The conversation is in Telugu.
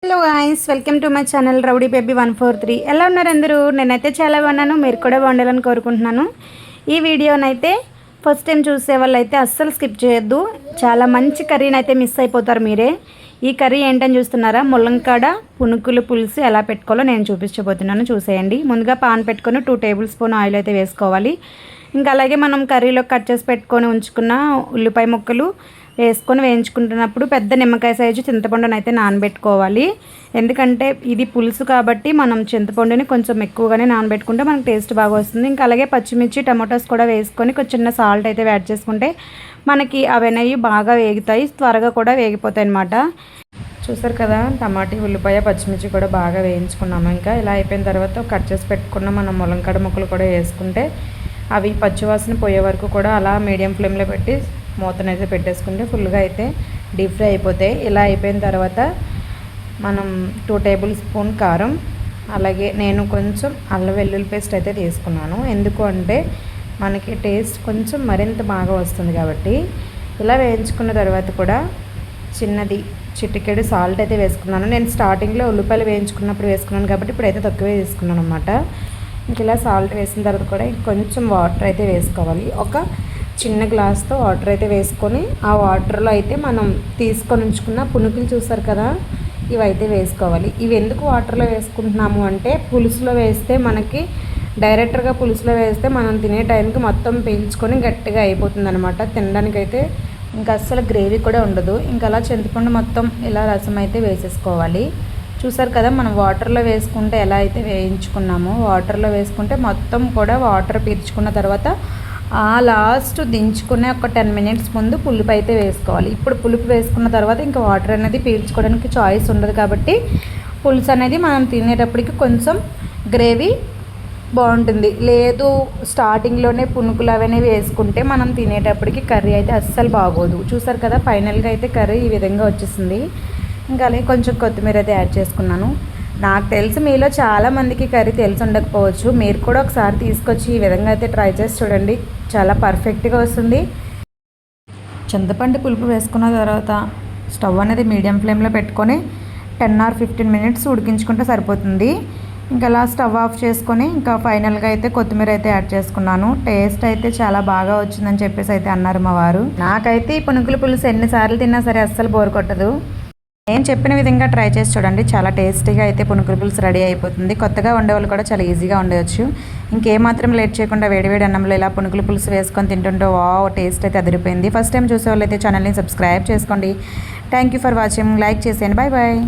Hello guys, welcome to my channel rowdy baby 143. ఎలా ఉన్నారు అందరూ? నేనైతే చాలా బాగున్నాను. మీరు కూడా బాగుండాలని కోరుకుంటున్నాను. ఈ వీడియోనైతే ఫస్ట్ టైం చూసే వాళ్ళు అయితే అస్సలు స్కిప్ చేయొద్దు. చాలా మంచి కర్రీని అయితే మిస్ అయిపోతారు మీరే. ఈ కర్రీ ఏంటని చూస్తున్నారా? ముల్లంకాడ పునుకులు పులుసు ఎలా పెట్టుకోవాలో నేను చూపించబోతున్నాను, చూసేయండి. ముందుగా పాన్ పెట్టుకొని 2 టేబుల్ స్పూన్ ఆయిల్ అయితే వేసుకోవాలి. ఇంకా అలాగే మనం కర్రీలో కట్ చేసి పెట్టుకొని ఉంచుకున్న ఉల్లిపాయ ముక్కలు వేసుకొని వేయించుకుంటున్నప్పుడు పెద్ద నిమ్మకాయ సైజు చింతపండుని అయితే నానబెట్టుకోవాలి. ఎందుకంటే ఇది పులుసు కాబట్టి మనం చింతపండుని కొంచెం ఎక్కువగానే నానబెట్టుకుంటే మనకు టేస్ట్ బాగా వస్తుంది. ఇంకా అలాగే పచ్చిమిర్చి టమాటోస్ కూడా వేసుకొని కొంచెం చిన్న సాల్ట్ అయితే యాడ్ చేసుకుంటే మనకి అవన్నీ బాగా వేగుతాయి, త్వరగా కూడా వేగిపోతాయి అన్నమాట. చూసారు కదా, టమాటీ ఉల్లిపాయ పచ్చిమిర్చి కూడా బాగా వేయించుకున్నాము. ఇంకా ఇలా అయిపోయిన తర్వాత కట్ చేసి పెట్టుకున్న మనం ములంకాడ ముక్కలు కూడా వేసుకుంటే అవి పచ్చివాసన పోయే వరకు కూడా అలా మీడియం ఫ్లేమ్లో పెట్టి మూతనైతే పెట్టేసుకుంటే ఫుల్గా అయితే డీప్ ఫ్రై అయిపోతాయి. ఇలా అయిపోయిన తర్వాత మనం 2 టేబుల్ స్పూన్ కారం, అలాగే నేను కొంచెం అల్లం వెల్లుల్లి పేస్ట్ అయితే తీసుకున్నాను. ఎందుకు అంటే మనకి టేస్ట్ కొంచెం మరింత బాగా వస్తుంది కాబట్టి. ఇలా వేయించుకున్న తర్వాత కూడా చిన్నది చిటికెడు సాల్ట్ అయితే వేసుకున్నాను. నేను స్టార్టింగ్లో ఉల్లిపాయలు వేయించుకున్నప్పుడు వేసుకున్నాను కాబట్టి ఇప్పుడైతే తక్కువే వేసుకున్నాను అనమాట. ఇంక ఇలా సాల్ట్ వేసిన తర్వాత కూడా కొంచెం వాటర్ అయితే వేసుకోవాలి. ఒక చిన్న గ్లాస్తో వాటర్ అయితే వేసుకొని ఆ వాటర్లో అయితే మనం తీసుకొని ఉంచుకున్న పునుకులు చూసారు కదా, ఇవైతే వేసుకోవాలి. ఇవి ఎందుకు వాటర్లో వేసుకుంటున్నాము అంటే పులుసులో వేస్తే మనకి డైరెక్ట్గా పులుసులో వేస్తే మనం తినే టైంకి మొత్తం పీల్చుకొని గట్టిగా అయిపోతుంది అనమాట. తినడానికైతే ఇంకా అస్సలు గ్రేవీ కూడా ఉండదు. ఇంకా అలా చింతపండు మొత్తం ఇలా రసం అయితే వేసేసుకోవాలి. చూసారు కదా, మనం వాటర్లో వేసుకుంటే ఎలా అయితే వేయించుకున్నామో వాటర్లో వేసుకుంటే మొత్తం కూడా వాటర్ పీల్చుకున్న తర్వాత ఆ లాస్ట్ దించుకునే ఒక 10 మినిట్స్ ముందు పులుపు అయితే వేసుకోవాలి. ఇప్పుడు పులుపు వేసుకున్న తర్వాత ఇంకా వాటర్ అనేది పీల్చుకోవడానికి చాయిస్ ఉండదు కాబట్టి పులుసు అనేది మనం తినేటప్పటికి కొంచెం గ్రేవీ బాగుంటుంది. లేదు స్టార్టింగ్లోనే పునుకులు అవన్నీ వేసుకుంటే మనం తినేటప్పటికి కర్రీ అయితే అస్సలు బాగోదు. చూసారు కదా, ఫైనల్గా అయితే కర్రీ ఈ విధంగా వచ్చేసింది. ఇంకా అలాగే కొంచెం కొత్తిమీర అయితే యాడ్ చేసుకున్నాను. నాకు తెలిసి మీలో చాలామందికి కర్రీ తెలిసి ఉండకపోవచ్చు. మీరు కూడా ఒకసారి తీసుకొచ్చి ఈ విధంగా అయితే ట్రై చేసి చూడండి, చాలా పర్ఫెక్ట్గా వస్తుంది. చింతపండు పులుపు వేసుకున్న తర్వాత స్టవ్ అనేది మీడియం ఫ్లేమ్లో పెట్టుకొని 10 or 15 మినిట్స్ ఉడికించుకుంటే సరిపోతుంది. ఇంకా అలా స్టవ్ ఆఫ్ చేసుకొని ఇంకా ఫైనల్గా అయితే కొత్తిమీర అయితే యాడ్ చేసుకున్నాను. టేస్ట్ అయితే చాలా బాగా వచ్చిందని చెప్పేసి అయితే అన్నారు మా వారు. నాకైతే ఈ పునుకుల పులుసు ఎన్నిసార్లు తిన్నా సరే అస్సలు బోర్ కొట్టదు. నేను చెప్పిన విధంగా ట్రై చేసి చూడండి, చాలా టేస్టీగా అయితే పునుకుల పులుసు రెడీ అయిపోతుంది. కొత్తగా వండేవాళ్ళు కూడా చాలా ఈజీగా ఉండవచ్చు. ఇంకేమాత్రం లేట్ చేయకుండా వేడివేడి అన్నంలో ఇలా పునుకుల పులుసు వేసుకొని తింటుంటే వావ్, టేస్ట్ అయితే అదిరిపోయింది. ఫస్ట్ టైం చూసే వాళ్ళు అయితే ఛానల్ని సబ్స్క్రైబ్ చేసుకోండి. Thank you for watching. Like చేసేయండి. Bye bye.